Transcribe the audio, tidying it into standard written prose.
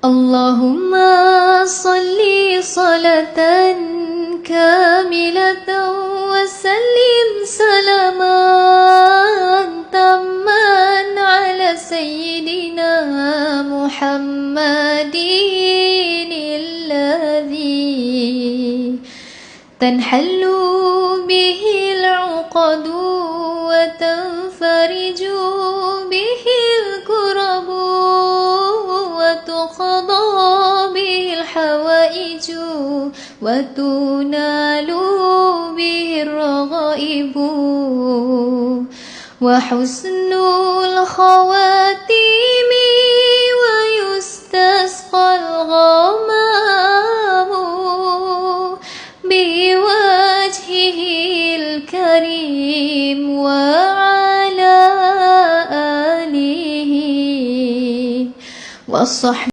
اللهم صل صلاة كاملة وسلم سلاما تاما على سيدنا محمد الذي تنحل به العقد وتنفرج به الكرب وتقضى به الحوائج وتنال به الرغائب وحسن الخواتيم ويستسقى الغمام بوجهه الكريم وعلى آله والصحب